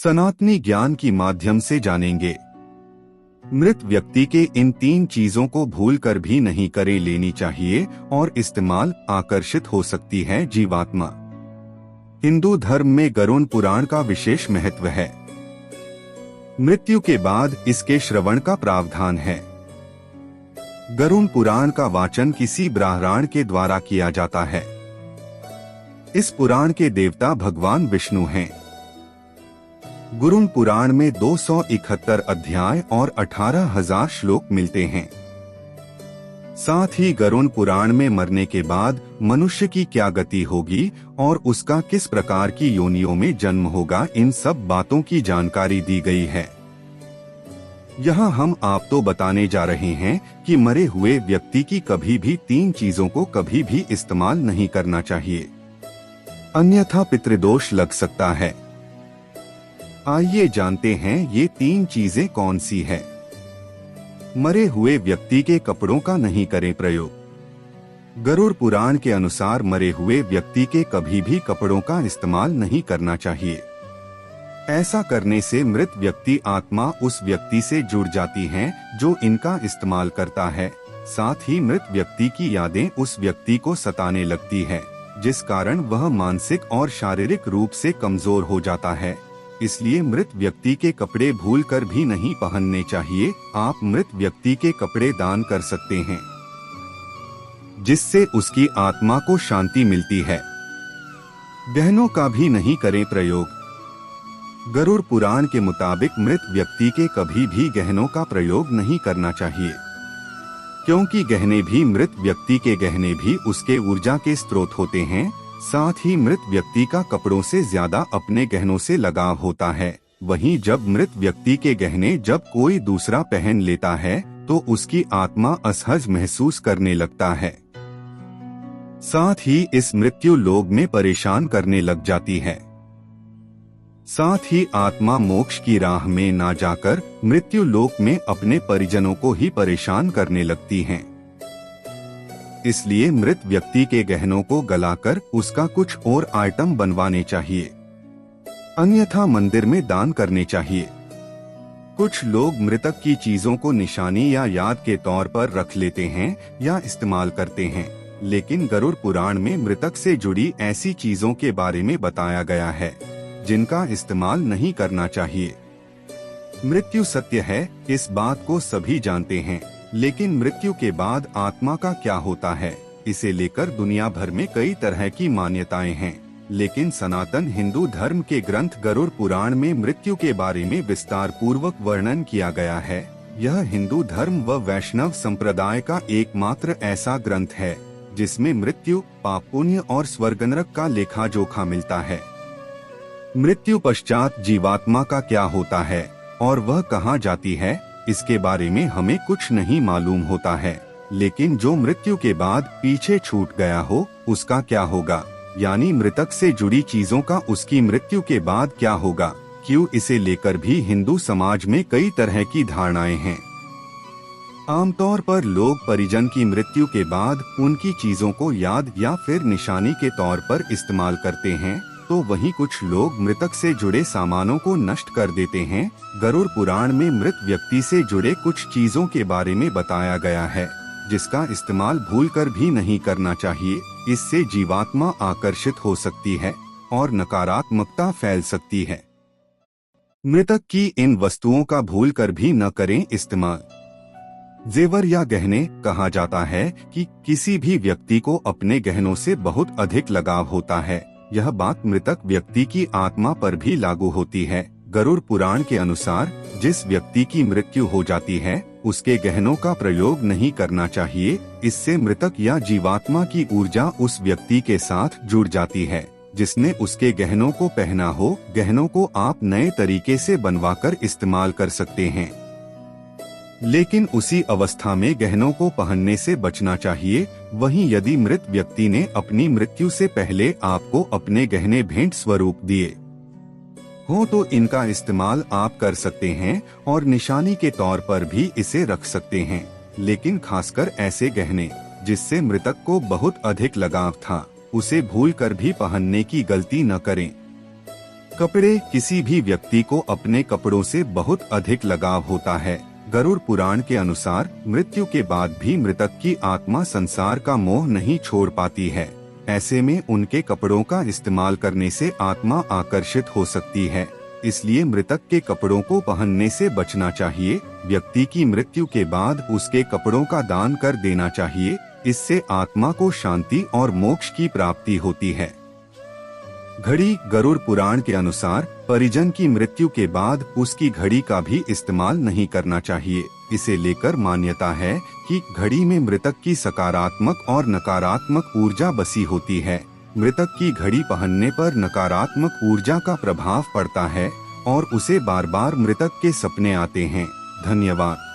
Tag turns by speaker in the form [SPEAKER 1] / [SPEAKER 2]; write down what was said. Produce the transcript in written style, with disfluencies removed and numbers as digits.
[SPEAKER 1] सनातनी ज्ञान की माध्यम से जानेंगे। मृत व्यक्ति के इन 3 चीजों को भूलकर भी नहीं करे लेनी चाहिए और इस्तेमाल आकर्षित हो सकती है जीवात्मा। हिंदू धर्म में गरुड़ पुराण का विशेष महत्व है। मृत्यु के बाद इसके श्रवण का प्रावधान है। गरुड़ पुराण का वाचन किसी ब्राह्मण के द्वारा किया जाता है। इस पुराण के देवता भगवान विष्णु हैं। गरुड़ पुराण में 271 अध्याय और 18,000 श्लोक मिलते हैं। साथ ही गरुड़ पुराण में मरने के बाद मनुष्य की क्या गति होगी और उसका किस प्रकार की योनियों में जन्म होगा, इन सब बातों की जानकारी दी गई है। यहाँ हम आपको बताने जा रहे हैं कि मरे हुए व्यक्ति की कभी भी 3 चीजों को कभी भी इस्तेमाल नहीं करना चाहिए, अन्यथा पितृदोष लग सकता है। आइए जानते हैं ये 3 चीजें कौन सी है। मरे हुए व्यक्ति के कपड़ों का नहीं करें प्रयोग। गरुड़ पुराण के अनुसार मरे हुए व्यक्ति के कभी भी कपड़ों का इस्तेमाल नहीं करना चाहिए। ऐसा करने से मृत व्यक्ति आत्मा उस व्यक्ति से जुड़ जाती है जो इनका इस्तेमाल करता है। साथ ही मृत व्यक्ति की यादें उस व्यक्ति को सताने लगती है, जिस कारण वह मानसिक और शारीरिक रूप से कमजोर हो जाता है। इसलिए मृत व्यक्ति के कपड़े भूलकर भी नहीं पहनने चाहिए। आप मृत व्यक्ति के कपड़े दान कर सकते हैं, जिससे उसकी आत्मा को शांति मिलती है। गहनों का भी नहीं करें प्रयोग। गरुड़ पुराण के मुताबिक मृत व्यक्ति के कभी भी गहनों का प्रयोग नहीं करना चाहिए, क्योंकि गहने भी मृत व्यक्ति के गहने भी उसके ऊर्जा के स्रोत होते हैं। साथ ही मृत व्यक्ति का कपड़ों से ज्यादा अपने गहनों से लगाव होता है। वहीं जब मृत व्यक्ति के गहने जब कोई दूसरा पहन लेता है तो उसकी आत्मा असहज महसूस करने लगता है। साथ ही इस मृत्यु लोक में परेशान करने लग जाती है। साथ ही आत्मा मोक्ष की राह में ना जाकर मृत्यु लोक में अपने परिजनों को ही परेशान करने लगती हैं। इसलिए मृत व्यक्ति के गहनों को गलाकर उसका कुछ और आइटम बनवाने चाहिए, अन्यथा मंदिर में दान करने चाहिए। कुछ लोग मृतक की चीजों को निशानी या याद के तौर पर रख लेते हैं या इस्तेमाल करते हैं, लेकिन गरुड़ पुराण में मृतक से जुड़ी ऐसी चीजों के बारे में बताया गया है जिनका इस्तेमाल नहीं करना चाहिए। मृत्यु सत्य है, इस बात को सभी जानते हैं, लेकिन मृत्यु के बाद आत्मा का क्या होता है, इसे लेकर दुनिया भर में कई तरह की मान्यताएं हैं। लेकिन सनातन हिंदू धर्म के ग्रंथ गरुड़ पुराण में मृत्यु के बारे में विस्तार पूर्वक वर्णन किया गया है। यह हिंदू धर्म व वैष्णव संप्रदाय का एकमात्र ऐसा ग्रंथ है जिसमें मृत्यु, पाप पुण्य और स्वर्ग नरक का लेखा जोखा मिलता है। मृत्यु पश्चात जीवात्मा का क्या होता है और वह कहाँ जाती है, इसके बारे में हमें कुछ नहीं मालूम होता है। लेकिन जो मृत्यु के बाद पीछे छूट गया हो उसका क्या होगा, यानी मृतक से जुड़ी चीजों का उसकी मृत्यु के बाद क्या होगा, क्यों, इसे लेकर भी हिंदू समाज में कई तरह की धारणाएं हैं। आमतौर पर लोग परिजन की मृत्यु के बाद उनकी चीजों को याद या फिर निशानी के तौर पर इस्तेमाल करते हैं, तो वहीं कुछ लोग मृतक से जुड़े सामानों को नष्ट कर देते हैं। गरुड़ पुराण में मृत व्यक्ति से जुड़े कुछ चीजों के बारे में बताया गया है जिसका इस्तेमाल भूलकर भी नहीं करना चाहिए। इससे जीवात्मा आकर्षित हो सकती है और नकारात्मकता फैल सकती है। मृतक की इन वस्तुओं का भूलकर भी न करें इस्तेमाल। जेवर या गहने, कहा जाता है कि किसी भी व्यक्ति को अपने गहनों से बहुत अधिक लगाव होता है। यह बात मृतक व्यक्ति की आत्मा पर भी लागू होती है। गरुड़ पुराण के अनुसार जिस व्यक्ति की मृत्यु हो जाती है उसके गहनों का प्रयोग नहीं करना चाहिए। इससे मृतक या जीवात्मा की ऊर्जा उस व्यक्ति के साथ जुड़ जाती है जिसने उसके गहनों को पहना हो। गहनों को आप नए तरीके से बनवाकर इस्तेमाल कर सकते हैं, लेकिन उसी अवस्था में गहनों को पहनने से बचना चाहिए। वहीं यदि मृत व्यक्ति ने अपनी मृत्यु से पहले आपको अपने गहने भेंट स्वरूप दिए हो तो इनका इस्तेमाल आप कर सकते हैं और निशानी के तौर पर भी इसे रख सकते हैं। लेकिन खासकर ऐसे गहने जिससे मृतक को बहुत अधिक लगाव था, उसे भूलकर भी पहनने की गलती न करें। कपड़े। किसी भी व्यक्ति को अपने कपड़ों से बहुत अधिक लगाव होता है। गरुड़ पुराण के अनुसार मृत्यु के बाद भी मृतक की आत्मा संसार का मोह नहीं छोड़ पाती है। ऐसे में उनके कपड़ों का इस्तेमाल करने से आत्मा आकर्षित हो सकती है। इसलिए मृतक के कपड़ों को पहनने से बचना चाहिए। व्यक्ति की मृत्यु के बाद उसके कपड़ों का दान कर देना चाहिए। इससे आत्मा को शांति और मोक्ष की प्राप्ति होती है। घड़ी। गरुड़ पुराण के अनुसार परिजन की मृत्यु के बाद उसकी घड़ी का भी इस्तेमाल नहीं करना चाहिए। इसे लेकर मान्यता है कि घड़ी में मृतक की सकारात्मक और नकारात्मक ऊर्जा बसी होती है। मृतक की घड़ी पहनने पर नकारात्मक ऊर्जा का प्रभाव पड़ता है और उसे बार बार मृतक के सपने आते हैं। धन्यवाद।